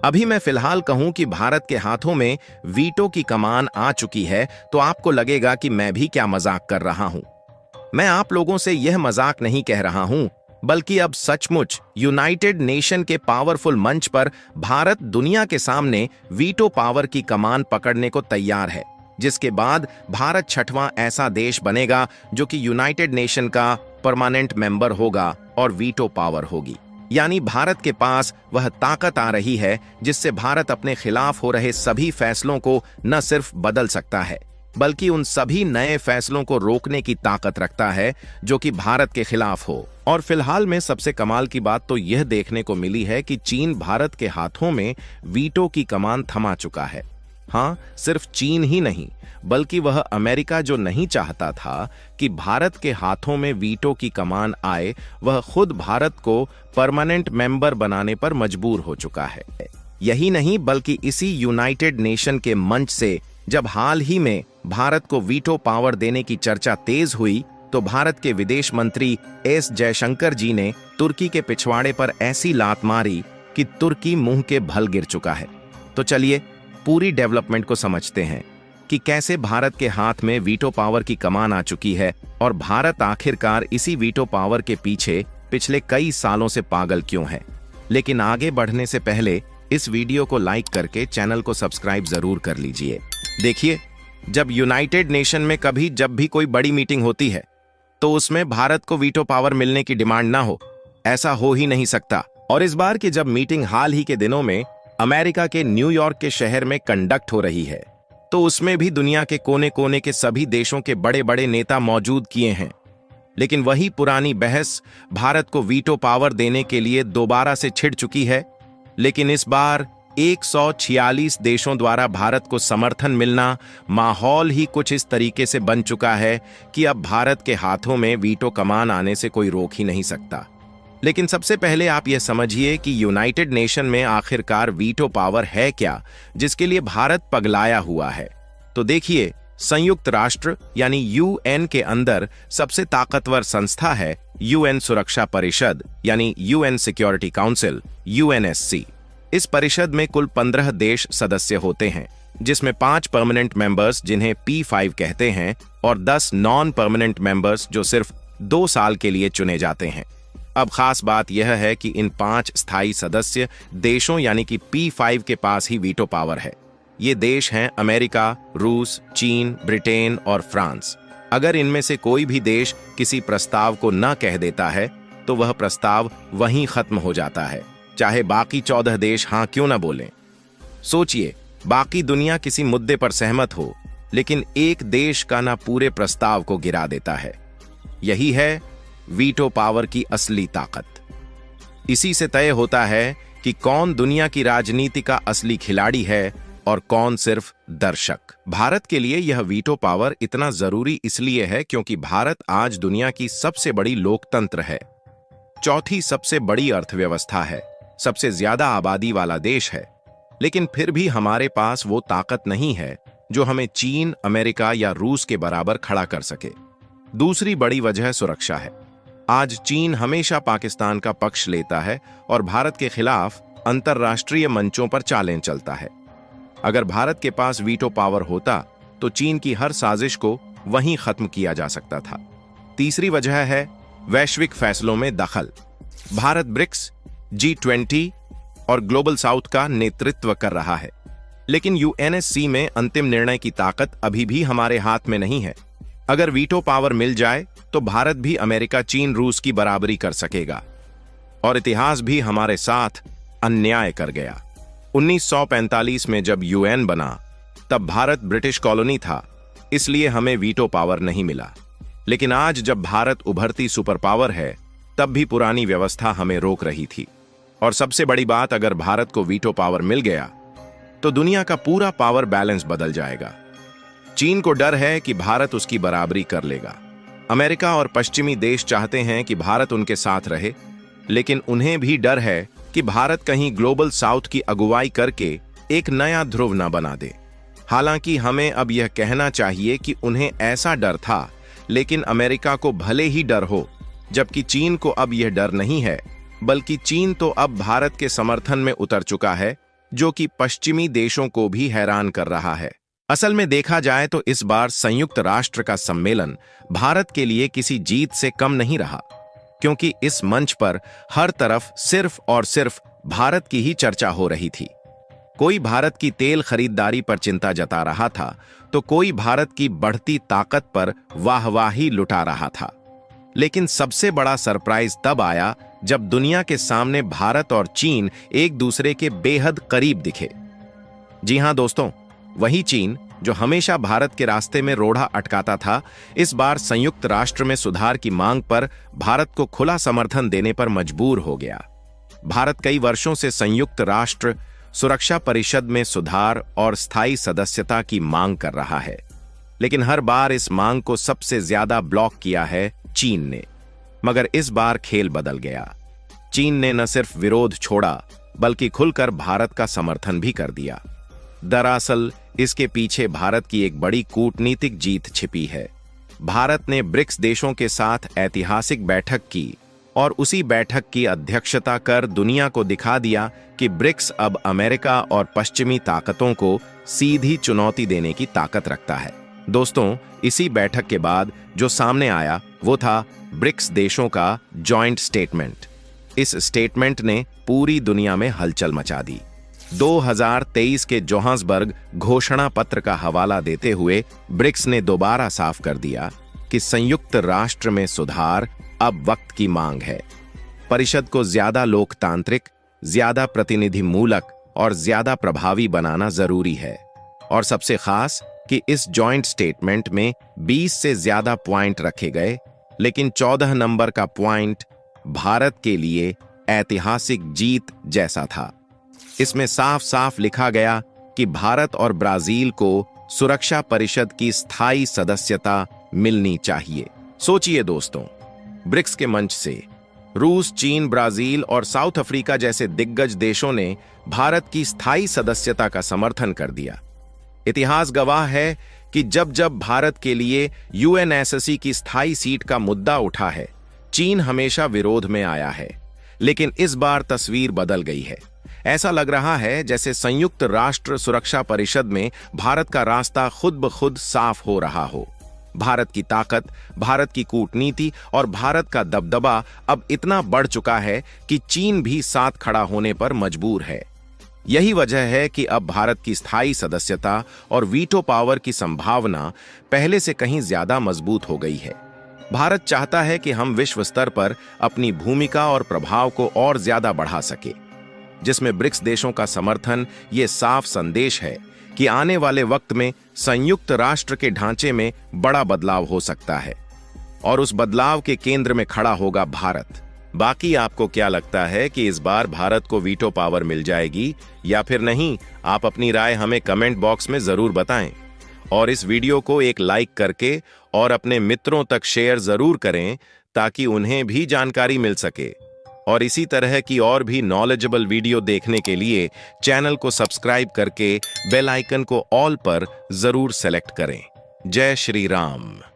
अभी मैं फिलहाल कहूं कि भारत के हाथों में वीटो की कमान आ चुकी है तो आपको लगेगा कि मैं भी क्या मजाक कर रहा हूं। मैं आप लोगों से यह मजाक नहीं कह रहा हूं, बल्कि अब सचमुच यूनाइटेड नेशन के पावरफुल मंच पर भारत दुनिया के सामने वीटो पावर की कमान पकड़ने को तैयार है, जिसके बाद भारत 6वां ऐसा देश बनेगा जो कि यूनाइटेड नेशन का परमानेंट मेंबर होगा और वीटो पावर होगी। यानी भारत के पास वह ताकत आ रही है जिससे भारत अपने खिलाफ हो रहे सभी फैसलों को न सिर्फ बदल सकता है, बल्कि उन सभी नए फैसलों को रोकने की ताकत रखता है जो कि भारत के खिलाफ हो। और फिलहाल में सबसे कमाल की बात तो यह देखने को मिली है कि चीन भारत के हाथों में वीटो की कमान थमा चुका है। हाँ, सिर्फ चीन ही नहीं, बल्कि वह अमेरिका जो नहीं चाहता था कि भारत के हाथों में वीटो की कमान आए, वह खुद भारत को परमानेंट मेंबर बनाने पर मजबूर हो चुका है। यही नहीं, बल्कि इसी यूनाइटेड नेशन के मंच से जब हाल ही में भारत को वीटो पावर देने की चर्चा तेज हुई, तो भारत के विदेश मंत्री एस जयशंकर जी ने तुर्की के पिछवाड़े पर ऐसी लात मारी कि तुर्की मुंह के भल गिर चुका है। तो चलिए पूरी डेवलपमेंट को समझते हैं कि कैसे भारत के हाथ में वीटो पावर की कमान आ चुकी है और भारत आखिरकार इसी वीटो पावर के पीछे पिछले कई सालों से पागल क्यों है। लेकिन आगे बढ़ने से पहले इस वीडियो को लाइक करके चैनल को सब्सक्राइब जरूर कर लीजिए। देखिए, जब यूनाइटेड नेशन में जब भी कोई बड़ी मीटिंग होती है तो उसमें भारत को वीटो पावर मिलने की डिमांड ना हो, ऐसा हो ही नहीं सकता। और इस बार की जब मीटिंग हाल ही के दिनों में अमेरिका के न्यूयॉर्क के शहर में कंडक्ट हो रही है, तो उसमें भी दुनिया के कोने कोने के सभी देशों के बड़े बड़े नेता मौजूद किए हैं। लेकिन वही पुरानी बहस भारत को वीटो पावर देने के लिए दोबारा से छिड़ चुकी है। लेकिन इस बार 146 देशों द्वारा भारत को समर्थन मिलना, माहौल ही कुछ इस तरीके से बन चुका है कि अब भारत के हाथों में वीटो कमान आने से कोई रोक ही नहीं सकता। लेकिन सबसे पहले आप यह समझिए कि यूनाइटेड नेशन में आखिरकार वीटो पावर है क्या, जिसके लिए भारत पगलाया हुआ है। तो देखिए, संयुक्त राष्ट्र यानी यूएन के अंदर सबसे ताकतवर संस्था है यूएन सुरक्षा परिषद यानी यूएन सिक्योरिटी काउंसिल यूएनएससी। इस परिषद में कुल 15 देश सदस्य होते हैं, जिसमें 5 परमानेंट मेंबर्स जिन्हें P5 कहते हैं और 10 नॉन परमानेंट मेंबर्स जो सिर्फ 2 साल के लिए चुने जाते हैं। अब खास बात यह है कि इन 5 स्थायी सदस्य देशों यानी कि P5 के पास ही वीटो पावर है। ये देश हैं अमेरिका, रूस, चीन, ब्रिटेन और फ्रांस। अगर इनमें से कोई भी देश किसी प्रस्ताव को न कह देता है तो वह प्रस्ताव वहीं खत्म हो जाता है, चाहे बाकी 14 देश हाँ क्यों न बोलें। सोचिए, बाकी दुनिया किसी मुद्दे पर सहमत हो, लेकिन एक देश का ना पूरे प्रस्ताव को गिरा देता है। यही है वीटो पावर की असली ताकत। इसी से तय होता है कि कौन दुनिया की राजनीति का असली खिलाड़ी है और कौन सिर्फ दर्शक। भारत के लिए यह वीटो पावर इतना जरूरी इसलिए है क्योंकि भारत आज दुनिया की सबसे बड़ी लोकतंत्र है, 4थी सबसे बड़ी अर्थव्यवस्था है, सबसे ज्यादा आबादी वाला देश है। लेकिन फिर भी हमारे पास वो ताकत नहीं है जो हमें चीन, अमेरिका या रूस के बराबर खड़ा कर सके। दूसरी बड़ी वजह सुरक्षा है। आज चीन हमेशा पाकिस्तान का पक्ष लेता है और भारत के खिलाफ अंतर्राष्ट्रीय मंचों पर चालें चलता है। अगर भारत के पास वीटो पावर होता तो चीन की हर साजिश को वहीं खत्म किया जा सकता था। तीसरी वजह है वैश्विक फैसलों में दखल। भारत ब्रिक्स, G20 और ग्लोबल साउथ का नेतृत्व कर रहा है, लेकिन यूएनएससी में अंतिम निर्णय की ताकत अभी भी हमारे हाथ में नहीं है। अगर वीटो पावर मिल जाए तो भारत भी अमेरिका, चीन, रूस की बराबरी कर सकेगा। और इतिहास भी हमारे साथ अन्याय कर गया। 1945 में जब यूएन बना तब भारत ब्रिटिश कॉलोनी था, इसलिए हमें वीटो पावर नहीं मिला। लेकिन आज जब भारत उभरती सुपर पावर है, तब भी पुरानी व्यवस्था हमें रोक रही थी। और सबसे बड़ी बात, अगर भारत को वीटो पावर मिल गया तो दुनिया का पूरा पावर बैलेंस बदल जाएगा। चीन को डर है कि भारत उसकी बराबरी कर लेगा। अमेरिका और पश्चिमी देश चाहते हैं कि भारत उनके साथ रहे, लेकिन उन्हें भी डर है कि भारत कहीं ग्लोबल साउथ की अगुवाई करके एक नया ध्रुव न बना दे। हालांकि हमें अब यह कहना चाहिए कि उन्हें ऐसा डर था, लेकिन अमेरिका को भले ही डर हो, जबकि चीन को अब यह डर नहीं है, बल्कि चीन तो अब भारत के समर्थन में उतर चुका है, जो कि पश्चिमी देशों को भी हैरान कर रहा है। असल में देखा जाए तो इस बार संयुक्त राष्ट्र का सम्मेलन भारत के लिए किसी जीत से कम नहीं रहा, क्योंकि इस मंच पर हर तरफ सिर्फ और सिर्फ भारत की ही चर्चा हो रही थी। कोई भारत की तेल खरीदारी पर चिंता जता रहा था, तो कोई भारत की बढ़ती ताकत पर वाहवाही लुटा रहा था। लेकिन सबसे बड़ा सरप्राइज तब आया जब दुनिया के सामने भारत और चीन एक दूसरे के बेहद करीब दिखे। जी हां दोस्तों, वही चीन जो हमेशा भारत के रास्ते में रोड़ा अटकाता था, इस बार संयुक्त राष्ट्र में सुधार की मांग पर भारत को खुला समर्थन देने पर मजबूर हो गया। भारत कई वर्षों से संयुक्त राष्ट्र सुरक्षा परिषद में सुधार और स्थायी सदस्यता की मांग कर रहा है, लेकिन हर बार इस मांग को सबसे ज्यादा ब्लॉक किया है चीन ने। मगर इस बार खेल बदल गया। चीन ने न सिर्फ विरोध छोड़ा, बल्कि खुलकर भारत का समर्थन भी कर दिया। दरअसल इसके पीछे भारत की एक बड़ी कूटनीतिक जीत छिपी है। भारत ने ब्रिक्स देशों के साथ ऐतिहासिक बैठक की और उसी बैठक की अध्यक्षता कर दुनिया को दिखा दिया कि ब्रिक्स अब अमेरिका और पश्चिमी ताकतों को सीधी चुनौती देने की ताकत रखता है। दोस्तों, इसी बैठक के बाद जो सामने आया वो था ब्रिक्स देशों का जॉइंट स्टेटमेंट। इस स्टेटमेंट ने पूरी दुनिया में हलचल मचा दी। 2023 के जोहान्सबर्ग घोषणा पत्र का हवाला देते हुए ब्रिक्स ने दोबारा साफ कर दिया कि संयुक्त राष्ट्र में सुधार अब वक्त की मांग है। परिषद को ज्यादा लोकतांत्रिक, ज्यादा प्रतिनिधि मूलक और ज्यादा प्रभावी बनाना जरूरी है। और सबसे खास कि इस जॉइंट स्टेटमेंट में 20 से ज्यादा पॉइंट रखे गए, लेकिन 14 नंबर का पॉइंट भारत के लिए ऐतिहासिक जीत जैसा था। इसमें साफ साफ लिखा गया कि भारत और ब्राजील को सुरक्षा परिषद की स्थायी सदस्यता मिलनी चाहिए। सोचिए दोस्तों, ब्रिक्स के मंच से रूस, चीन, ब्राजील और साउथ अफ्रीका जैसे दिग्गज देशों ने भारत की स्थायी सदस्यता का समर्थन कर दिया। इतिहास गवाह है कि जब जब भारत के लिए यूएनएससी की स्थायी सीट का मुद्दा उठा है, चीन हमेशा विरोध में आया है। लेकिन इस बार तस्वीर बदल गई है। ऐसा लग रहा है जैसे संयुक्त राष्ट्र सुरक्षा परिषद में भारत का रास्ता खुद ब खुद साफ हो रहा हो। भारत की ताकत, भारत की कूटनीति और भारत का दबदबा अब इतना बढ़ चुका है कि चीन भी साथ खड़ा होने पर मजबूर है। यही वजह है कि अब भारत की स्थायी सदस्यता और वीटो पावर की संभावना पहले से कहीं ज्यादा मजबूत हो गई है। भारत चाहता है कि हम विश्व स्तर पर अपनी भूमिका और प्रभाव को और ज्यादा बढ़ा सके, जिसमें ब्रिक्स देशों का समर्थन ये साफ संदेश है कि आने वाले वक्त में संयुक्त राष्ट्र के ढांचे में बड़ा बदलाव हो सकता है और उस बदलाव के केंद्र में खड़ा होगा भारत। बाकी आपको क्या लगता है कि इस बार भारत को वीटो पावर मिल जाएगी या फिर नहीं? आप अपनी राय हमें कमेंट बॉक्स में जरूर बताएं और इस वीडियो को एक लाइक करके और अपने मित्रों तक शेयर जरूर करें ताकि उन्हें भी जानकारी मिल सके। और इसी तरह की और भी नॉलेजेबल वीडियो देखने के लिए चैनल को सब्सक्राइब करके बेल आइकन को ऑल पर जरूर सेलेक्ट करें। जय श्री राम।